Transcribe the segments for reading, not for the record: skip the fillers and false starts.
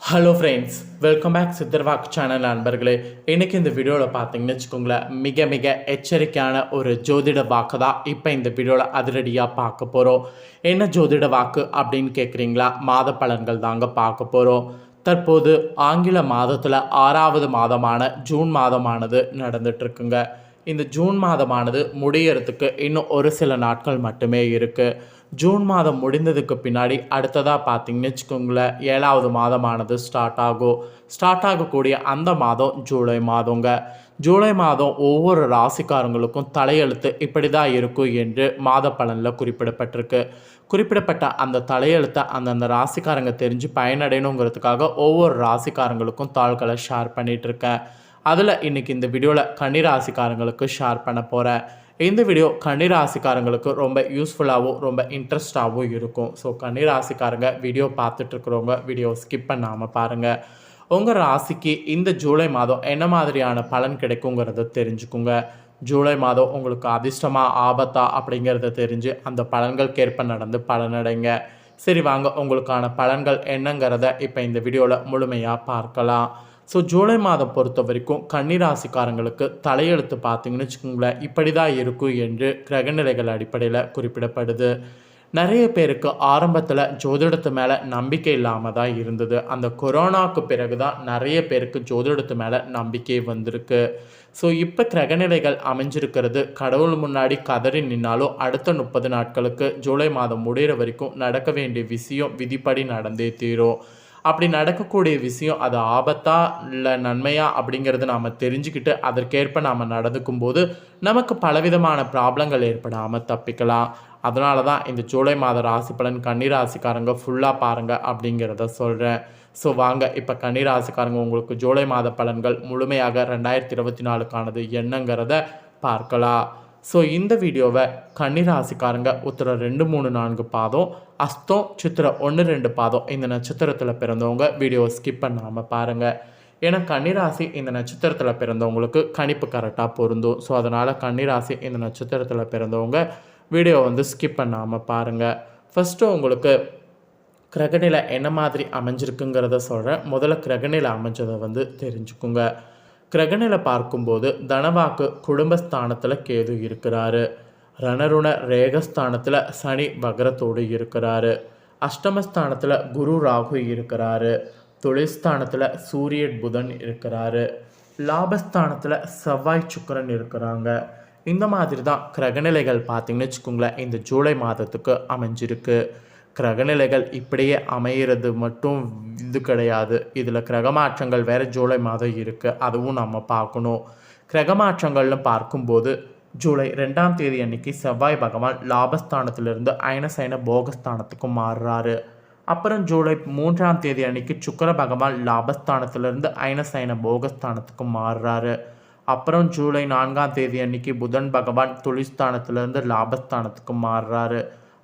Hello friends, welcome back சித்தர்வாக் channel நண்பர்களே. இன்றைக்கி இந்த வீடியோவில் பார்த்தீங்கன்னு வச்சுக்கோங்களேன், மிக மிக எச்சரிக்கையான ஒரு ஜோதிட வாக்கு தான் இப்போ இந்த வீடியோவில் அதிரடியாக பார்க்க போகிறோம். என்ன ஜோதிட வாக்கு அப்படின்னு கேட்குறீங்களா? மாத பலன்கள் தாங்க பார்க்க போகிறோம். தற்போது ஆங்கில மாதத்தில் 6வது மாதமான ஜூன் மாதமானது நடந்துகிட்ருக்குங்க. இந்த ஜூன் மாதமானது முடியறதுக்கு இன்னும் ஒரு சில நாட்கள் மட்டுமே இருக்குது. ஜூன் மாதம் முடிந்ததுக்கு பின்னாடி அடுத்ததாக பார்த்தீங்கன்னு வச்சுக்கோங்களேன், 7வது மாதமானது ஸ்டார்ட் ஆகக்கூடிய அந்த மாதம் ஜூலை மாதங்க. ஜூலை மாதம் ஒவ்வொரு ராசிக்காரங்களுக்கும் தலையெழுத்து இப்படி தான் இருக்கும் என்று மாத பலனில் குறிப்பிடப்பட்ட அந்த தலையெழுத்தை அந்தந்த ராசிக்காரங்க தெரிஞ்சு பயனடையணுங்கிறதுக்காக ஒவ்வொரு ராசிக்காரங்களுக்கும் தாள்களை ஷேர் பண்ணிகிட்ருக்கேன். அதில் இன்றைக்கி இந்த வீடியோவில் கன்னிராசிக்காரங்களுக்கு ஷேர் பண்ண போகிறேன். இந்த வீடியோ கன்னிராசிக்காரங்களுக்கு ரொம்ப யூஸ்ஃபுல்லாகவும் ரொம்ப இன்ட்ரெஸ்டாகவும் இருக்கும். ஸோ கன்னிராசிக்காரங்க வீடியோ பார்த்துட்ருக்குறவங்க வீடியோ ஸ்கிப் பண்ணாமல் பாருங்கள். உங்கள் ராசிக்கு இந்த ஜூலை மாதம் என்ன மாதிரியான பலன் கிடைக்குங்கிறத தெரிஞ்சுக்குங்க. ஜூலை மாதம் உங்களுக்கு அதிர்ஷ்டமாக ஆபத்தா அப்படிங்கிறத தெரிஞ்சு அந்த பலன்களுக்கேற்ப நடந்து பலனடைங்க. சரி வாங்க, உங்களுக்கான பலன்கள் என்னங்கிறத இப்போ இந்த வீடியோவில் முழுமையாக பார்க்கலாம். ஸோ ஜூலை மாதம் பொறுத்த வரைக்கும் கன்னிராசிக்காரங்களுக்கு தலையெழுத்து பார்த்தீங்கன்னு வச்சுக்கோங்களேன், இப்படி தான் இருக்கும் என்று கிரகநிலைகள் அடிப்படையில் குறிப்பிடப்படுது. நிறைய பேருக்கு ஆரம்பத்தில் ஜோதிடத்து மேலே நம்பிக்கை இல்லாமல் தான் இருந்தது. அந்த கொரோனாவுக்கு பிறகு தான் நிறைய பேருக்கு ஜோதிடத்து மேலே நம்பிக்கை வந்திருக்கு. ஸோ இப்போ கிரகநிலைகள் அமைஞ்சிருக்கிறது, கடவுள் முன்னாடி கதறி நின்னாலும் அடுத்த 30 நாட்களுக்கு ஜூலை மாதம் முடிகிற வரைக்கும் நடக்க வேண்டிய விஷயம் விதிப்படி நடந்தே தீரும். அப்படி நடக்கக்கூடிய விஷயம் அது ஆபத்தா இல்லை நன்மையா அப்படிங்கிறது நாம் தெரிஞ்சுக்கிட்டு அதற்கேற்ப நாம் நடந்துக்கும் போது நமக்கு பலவிதமான ப்ராப்ளங்கள் ஏற்படாமல் தப்பிக்கலாம். அதனால தான் இந்த ஜூலை மாத ராசி பலன் கன்னிராசிக்காரங்க ஃபுல்லாக பாருங்கள் அப்படிங்கிறத சொல்கிறேன். ஸோ வாங்க, இப்போ கன்னிராசிக்காரங்க உங்களுக்கு ஜூலை மாத பலன்கள் முழுமையாக 2024க்கானது என்னங்கிறத பார்க்கலாம். ஸோ இந்த வீடியோவை கன்னிராசிக்காரங்க உத்திரம் 2, 3, 4 பாதம், அஸ்தம், சித்திரை 1, 2 பாதம் இந்த நட்சத்திரத்தில் பிறந்தவங்க வீடியோ ஸ்கிப் பண்ணாமல் பாருங்கள். ஏன்னா கன்னிராசி இந்த நட்சத்திரத்தில் பிறந்தவங்களுக்கு கணிப்பு கரெக்டாக பொருந்தும். ஸோ அதனால் கன்னிராசி இந்த நட்சத்திரத்தில் பிறந்தவங்க வீடியோ ஸ்கிப் பண்ணாமல் பாருங்கள். ஃபஸ்ட்டு உங்களுக்கு கிரகநிலை என்ன மாதிரி அமைஞ்சிருக்குங்கிறத சொல்கிறேன். முதல்ல கிரகநிலை அமைஞ்சதை தெரிஞ்சுக்குங்க. கிரகநிலை பார்க்கும்போது தனவாக்கு குடும்பஸ்தானத்தில் கேது இருக்கிறாரு. ரணருண ரேகஸ்தானத்தில் சனி வக்ரத்தோடு இருக்கிறாரு. அஷ்டமஸ்தானத்தில் குரு ராகு இருக்கிறாரு. தொழில்ஸ்தானத்தில் சூரியன் புதன் இருக்கிறாரு. லாபஸ்தானத்தில் செவ்வாய் சுக்கிரன் இருக்கிறாங்க. இந்த மாதிரி தான் கிரகநிலைகள் பார்த்திங்கன்னு வச்சுக்கோங்களேன், இந்த ஜூலை மாதத்துக்கு அமைஞ்சிருக்கு. கிரகநிலைகள் இப்படியே அமைகிறது மட்டும் இது கிடையாது. இதில் கிரகமாற்றங்கள் வேறு ஜூலை மாதம் இருக்குது, அதுவும் நம்ம பார்க்கணும். கிரகமாற்றங்கள்னு பார்க்கும்போது ஜூலை 2ஆம் தேதி அன்னைக்கு செவ்வாய் பகவான் லாபஸ்தானத்திலிருந்து அயனசைன போகஸ்தானத்துக்கு மாறுறாரு. அப்புறம் ஜூலை 3ஆம் தேதி அன்னைக்கு சுக்கிர பகவான் லாபஸ்தானத்திலிருந்து அயனசைன போகஸ்தானத்துக்கு மாறுறாரு. அப்புறம் ஜூலை 4ஆம் தேதி அன்னைக்கு புதன் பகவான் தொழில்ஸ்தானத்திலிருந்து லாபஸ்தானத்துக்கு மாறுறாரு.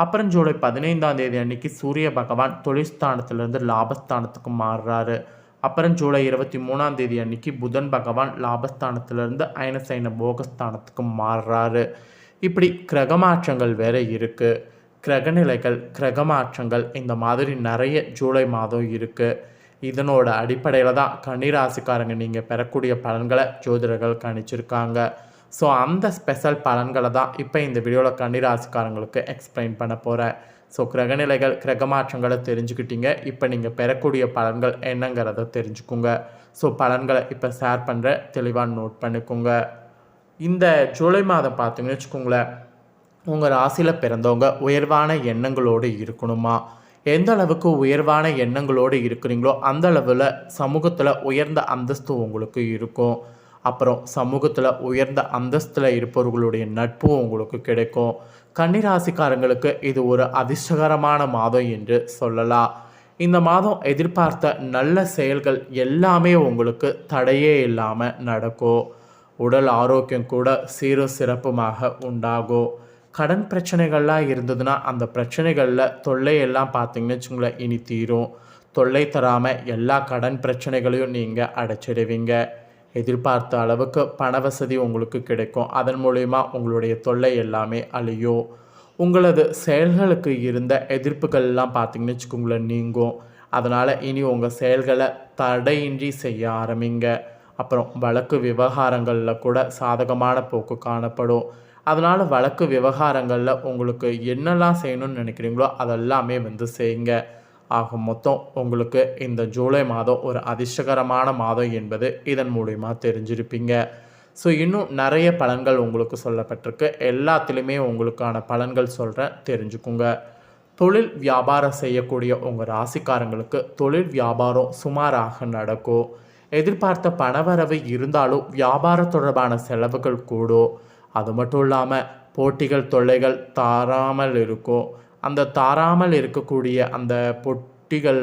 அப்புறம் ஜூலை 15ஆம் தேதி அன்னைக்கு சூரிய பகவான் தொழில்ஸ்தானத்திலிருந்து லாபஸ்தானத்துக்கு மாறுறாரு. அப்புறம் ஜூலை 23ஆம் தேதி அன்னைக்கு புதன் பகவான் லாபஸ்தானத்திலிருந்து அயனசைன போகஸ்தானத்துக்கு மாறுறாரு. இப்படி கிரகமாற்றங்கள் வேற இருக்குது. கிரகநிலைகள், கிரகமாற்றங்கள் இந்த மாதிரி நிறைய ஜூலை மாதம் இருக்குது. இதனோட அடிப்படையில் தான் கன்னிராசிக்காரங்க நீங்கள் பெறக்கூடிய பலன்களை ஜோதிடர்கள் கணிச்சிருக்காங்க. ஸோ அந்த ஸ்பெஷல் பலன்களை தான் இப்போ இந்த வீடியோவில் கன்னிராசிக்காரங்களுக்கு எக்ஸ்பிளைன் பண்ண போகிறேன். ஸோ கிரகநிலைகள், கிரகமாற்றங்களை தெரிஞ்சுக்கிட்டீங்க. இப்போ நீங்கள் பெறக்கூடிய பலன்கள் என்னங்கிறத தெரிஞ்சுக்குங்க. ஸோ பலன்களை இப்போ ஷேர் பண்ணுற தெளிவாக நோட் பண்ணிக்கோங்க. இந்த ஜூலை மாதம் பார்த்தீங்கன்னு வச்சுக்கோங்களேன், உங்கள் ராசியில் பிறந்தவங்க உயர்வான எண்ணங்களோடு இருக்கணுமா? எந்த அளவுக்கு உயர்வான எண்ணங்களோடு இருக்கிறீங்களோ அந்த அளவில் சமூகத்தில் உயர்ந்த அந்தஸ்து உங்களுக்கு இருக்கும். அப்புறம் சமூகத்தில் உயர்ந்த அந்தஸ்தில் இருப்பவர்களுடைய நட்பும் உங்களுக்கு கிடைக்கும். கன்னிராசிக்காரங்களுக்கு இது ஒரு அதிர்ஷ்டகரமான மாதம் என்று சொல்லலாம். இந்த மாதம் எதிர்பார்த்த நல்ல செயல்கள் எல்லாமே உங்களுக்கு தடையே இல்லாமல் நடக்கும். உடல் ஆரோக்கியம் கூட சீரும் சிறப்புமாக உண்டாகும். கடன் பிரச்சனைகள்லாம் இருந்ததுன்னா அந்த பிரச்சனைகளில் தொல்லையெல்லாம் பார்த்திங்கன்னு வச்சுங்களேன் இனி தீரும். தொல்லை தராமல் எல்லா கடன் பிரச்சனைகளையும் நீங்கள் அடைச்சிடுவீங்க. எதிர்பார்த்த அளவுக்கு பண வசதி உங்களுக்கு கிடைக்கும். அதன் மூலயமா உங்களுடைய தொல்லை எல்லாமே அழியும். உங்களது செயல்களுக்கு இருந்த எதிர்ப்புகள்லாம் பார்த்திங்கன்னு வச்சுக்கோங்களேன் நீங்கும். அதனால் இனி உங்கள் செயல்களை தடையின்றி செய்ய ஆரம்பிங்க. அப்புறம் வழக்கு விவகாரங்களில் கூட சாதகமான போக்கு காணப்படும். அதனால் வழக்கு விவகாரங்களில் உங்களுக்கு என்னெல்லாம் செய்யணும்னு நினைக்கிறீங்களோ அதெல்லாமே செய்யுங்க. ஆக மொத்தம் உங்களுக்கு இந்த ஜூலை மாதம் ஒரு அதிர்ஷ்டகரமான மாதம் என்பது இதன் மூலிமா தெரிஞ்சிருப்பீங்க. ஸோ இன்னும் நிறைய பலன்கள் உங்களுக்கு சொல்லப்பட்டிருக்கு. எல்லாத்துலேயுமே உங்களுக்கான பலன்கள் சொல்கிறேன், தெரிஞ்சுக்குங்க. தொழில் வியாபாரம் செய்யக்கூடிய உங்கள் ராசிக்காரங்களுக்கு தொழில் வியாபாரம் சுமாராக நடக்கும். எதிர்பார்த்த பணவரவு இருந்தாலும் வியாபார தொடர்பான செலவுகள் கூடும். அது மட்டும் இல்லாமல் போட்டிகள் தொல்லைகள் தாராமல் இருக்கும். அந்த தாராமல் இருக்கக்கூடிய அந்த பொட்டிகள்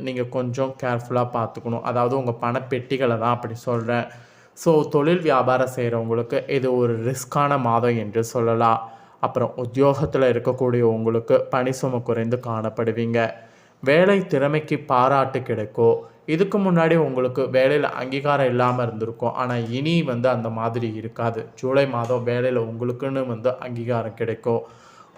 நீங்கள் கொஞ்சம் கேர்ஃபுல்லாக பார்த்துக்கணும். அதாவது உங்கள் பணப்பெட்டிகளை தான் அப்படி சொல்கிறேன். ஸோ தொழில் வியாபாரம் செய்கிறவங்களுக்கு இது ஒரு ரிஸ்கான மாதம் என்று சொல்லலாம். அப்புறம் உத்தியோகத்தில் இருக்கக்கூடிய உங்களுக்கு பணி சுமை குறைந்து காணப்படுவீங்க. வேலை திறமைக்கு பாராட்டு கிடைக்கும். இதுக்கு முன்னாடி உங்களுக்கு வேலையில் அங்கீகாரம் இல்லாமல் இருந்திருக்கும். ஆனால் இனி அந்த மாதிரி இருக்காது. ஜூலை மாதம் வேலையில் உங்களுக்குன்னு அங்கீகாரம் கிடைக்கும்.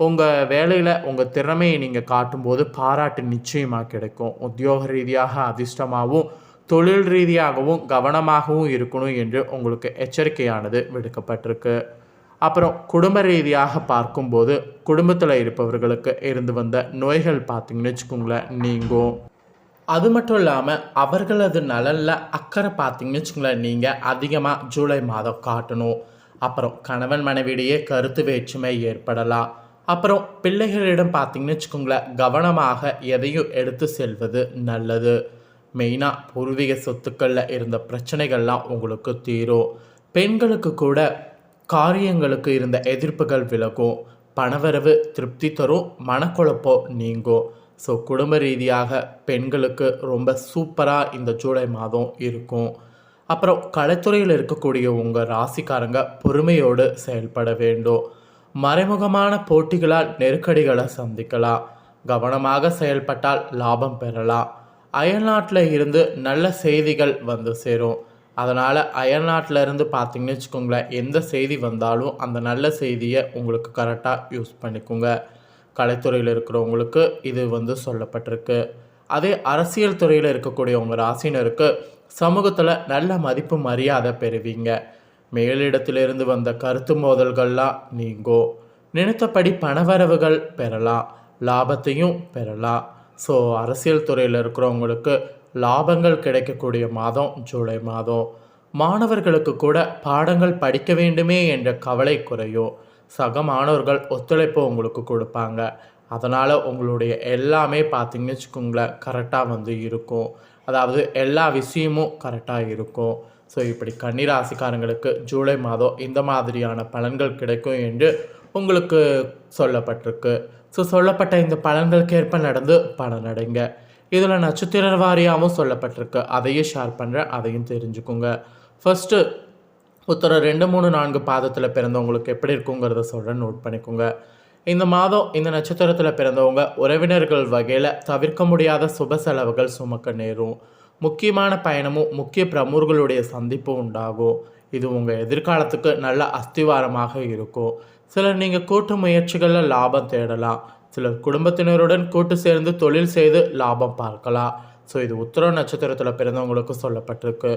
உங்கள் வேலையில் உங்கள் திறமையை நீங்கள் காட்டும்போது பாராட்டு நிச்சயமாக கிடைக்கும். உத்தியோக ரீதியாக அதிர்ஷ்டமாகவும் தொழில் ரீதியாகவும் கவனமாகவும் இருக்கணும் என்று உங்களுக்கு எச்சரிக்கையானது விடுக்கப்பட்டிருக்கு. அப்புறம் குடும்ப ரீதியாக பார்க்கும்போது குடும்பத்தில் இருப்பவர்களுக்கு இருந்து வந்த நோய்கள் பார்த்திங்கன்னு வச்சுக்கோங்களேன் நீங்கும். அது மட்டும் இல்லாமல் அவர்களது நலனில் அக்கறை பார்த்திங்கன்னு வச்சுக்கோங்களேன் நீங்கள் அதிகமாக ஜூலை மாதம் காட்டணும். அப்புறம் கணவன் மனைவியிடையே கருத்து வேற்றுமை ஏற்படலாம். அப்புறம் பிள்ளைகளிடம் பார்த்திங்கன்னு வச்சுக்கோங்களேன் கவனமாக எதையும் எடுத்து செல்வது நல்லது. மெயினாக பூர்வீக சொத்துக்களில் இருந்த பிரச்சனைகள்லாம் உங்களுக்கு தீரும். பெண்களுக்கு கூட காரியங்களுக்கு இருந்த எதிர்ப்புகள் விலகும். பணவரவு திருப்தி தரும். மனக்குழப்பம் நீங்கும். ஸோ குடும்ப ரீதியாக பெண்களுக்கு ரொம்ப சூப்பராக இந்த ஜூலை மாதம் இருக்கும். அப்புறம் கலைத்துறையில் இருக்கக்கூடிய உங்கள் ராசிக்காரங்க பொறுமையோடு செயல்பட வேண்டும். மறைமுகமான போட்டிகளால் நெருக்கடிகளை சந்திக்கலாம். கவனமாக செயல்பட்டால் லாபம் பெறலாம். அயல்நாட்டில் இருந்து நல்ல செய்திகள் சேரும். அதனால் அயல்நாட்டில் இருந்து பார்த்திங்கன்னு வச்சுக்கோங்களேன் எந்த செய்தி வந்தாலும் அந்த நல்ல செய்தியை உங்களுக்கு கரெக்டாக யூஸ் பண்ணிக்கோங்க. கலைத்துறையில் இருக்கிறவங்களுக்கு இது சொல்லப்பட்டிருக்கு. அதே அரசியல் துறையில் இருக்கக்கூடிய உங்கள் ராசினருக்கு சமூகத்தில் நல்ல மதிப்பு மரியாதை பெறுவீங்க. மேலிடத்திலிருந்து வந்த கருத்து மோதல்கள்லாம் நீங்கும். நினைத்தபடி பணவரவுகள் பெறலாம். லாபத்தையும் பெறலாம். ஸோ அரசியல் துறையில் இருக்கிறவங்களுக்கு லாபங்கள் கிடைக்கக்கூடிய மாதம் ஜூலை மாதம். மாணவர்களுக்கு கூட பாடங்கள் படிக்க வேண்டுமே என்ற கவலை குறையும். சக மாணவர்கள் ஒத்துழைப்பு உங்களுக்கு கொடுப்பாங்க. அதனால் உங்களுடைய எல்லாமே பார்த்திங்கன்னு வச்சுக்கோங்களேன் கரெக்டாக இருக்கும். அதாவது எல்லா விஷயமும் கரெக்டாக இருக்கும். ஸோ இப்படி கன்னிராசிக்காரங்களுக்கு ஜூலை மாதம் இந்த மாதிரியான பலன்கள் கிடைக்கும் என்று உங்களுக்கு சொல்லப்பட்டிருக்கு. ஸோ சொல்லப்பட்ட இந்த பலன்களுக்கு ஏற்ப நடந்து பலனடைங்க. இதில் நட்சத்திர வாரியாகவும் சொல்லப்பட்டிருக்கு. அதையும் ஷேர் பண்ணுறேன், அதையும் தெரிஞ்சுக்கோங்க. ஃபஸ்ட்டு உத்தரம் 2, 3, 4 பாதத்தில் பிறந்தவங்களுக்கு எப்படி இருக்குங்கிறத சொல்கிறேன், நோட் பண்ணிக்கோங்க. இந்த மாதம் இந்த நட்சத்திரத்தில் பிறந்தவங்க உறவினர்கள் வகையில் தவிர்க்க முடியாத சுப செலவுகள் சுமக்க நேரும். முக்கியமான பயணமும் முக்கிய பிரமுகர்களுடைய சந்திப்பும் உண்டாகும். இது உங்கள் எதிர்காலத்துக்கு நல்ல அஸ்திவாரமாக இருக்கும். சிலர் நீங்கள் கூட்டு முயற்சிகளில் லாபம் தேடலாம். சிலர் குடும்பத்தினருடன் கூட்டு சேர்ந்து தொழில் செய்து லாபம் பார்க்கலாம். ஸோ இது உத்திர நட்சத்திரத்தில் பிறந்தவங்களுக்கு சொல்லப்பட்டிருக்கு.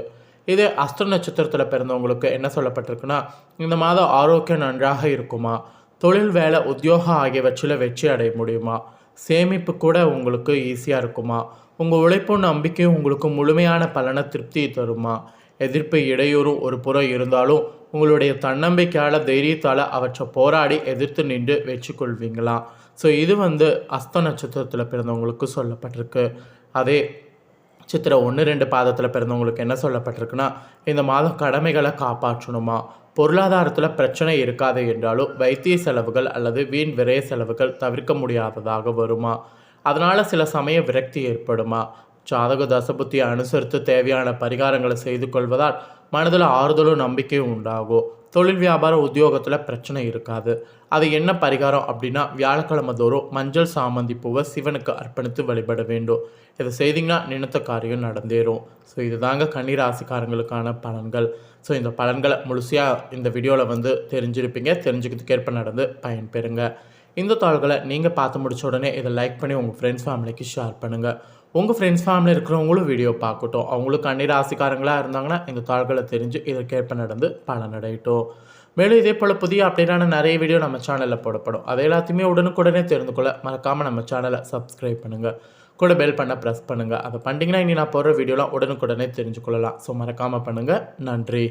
இதே அஸ்த நட்சத்திரத்தில் பிறந்தவங்களுக்கு என்ன சொல்லப்பட்டிருக்குன்னா, இந்த மாதம் ஆரோக்கியம் நன்றாக இருக்குமா, தொழில் வேலை உத்தியோகம் ஆகியவற்றில் வெற்றி அடைய முடியுமா, சேமிப்பு கூட உங்களுக்கு ஈஸியாக இருக்குமா, உங்கள் உழைப்பும் நம்பிக்கையும் உங்களுக்கு முழுமையான பலனை திருப்தியை தருமா, எதிர்ப்பு இடையூறும் ஒரு புறம் இருந்தாலும் உங்களுடைய தன்னம்பிக்கையால் தைரியத்தால் அவற்றை போராடி எதிர்த்து நின்று வெற்றி கொள்வீங்களா. ஸோ இது அஸ்த நட்சத்திரத்தில் பிறந்தவங்களுக்கு சொல்லப்பட்டிருக்கு. அதே சித்திரை 1, 2 பாதத்தில் பிறந்தவங்களுக்கு என்ன சொல்லப்பட்டிருக்குன்னா, இந்த மாதம் கடமைகளை காப்பாற்றணுமா, பொருளாதாரத்தில் பிரச்சனை இருக்காது என்றாலும் வைத்திய செலவுகள் அல்லது வீண் விரைய செலவுகள் தவிர்க்க முடியாததாக வருமா, அதனால் சில சமய விரக்தி ஏற்படுமா, ஜாதக தசபுத்தியை அனுசரித்து தேவையான பரிகாரங்களை செய்து கொள்வதால் மனதில் ஆறுதலும் நம்பிக்கையும் உண்டாகும். தொழில் வியாபார உத்தியோகத்தில் பிரச்சனை இருக்காது. அது என்ன பரிகாரம் அப்படின்னா, வியாழக்கிழமை தோறும் மஞ்சள் சாமந்தி பூவை சிவனுக்கு அர்ப்பணித்து வழிபட வேண்டும். இதை செய்திங்கன்னா நினைத்த காரியம் நடந்தேறும். ஸோ இதுதாங்க கன்னிராசிக்காரங்களுக்கான பலன்கள். ஸோ இந்த பலன்களை முழுமையாக இந்த வீடியோவில் தெரிஞ்சிருப்பீங்க. தெரிஞ்சுக்கிறதுக்கு ஏற்ப நடந்து பயன்பெறுங்க. இந்த தாள்களை நீங்கள் பார்த்து முடிச்ச உடனே இதை லைக் பண்ணி உங்கள் ஃப்ரெண்ட்ஸ் ஃபேமிலிக்கு ஷேர் பண்ணுங்கள். உங்கள் ஃப்ரெண்ட்ஸ் ஃபேமிலி இருக்கிறவங்களும் வீடியோ பார்க்கட்டும். அவங்களும் கன்னி ராசிக்காரங்களாக இருந்தாங்கன்னா இந்த தாள்களை தெரிஞ்சு இதற்கேற்ப நடந்து பலனடையட்டும். மேலும் இதே போல் புதிய அப்டேட்டான நிறைய வீடியோ நம்ம சேனலில் போடப்படும். அதை எல்லாத்தையுமே உடனுக்குடனே தெரிந்து கொள்ள மறக்காமல் நம்ம சேனலை சப்ஸ்கிரைப் பண்ணுங்கள். கூட பெல் பண்ண ப்ரெஸ் பண்ணுங்கள். அதை பண்ணிங்கன்னா இனி நான் போடுற வீடியோலாம் உடனுக்குடனே தெரிஞ்சுக்கொள்ளலாம். ஸோ மறக்காமல் பண்ணுங்கள். நன்றி.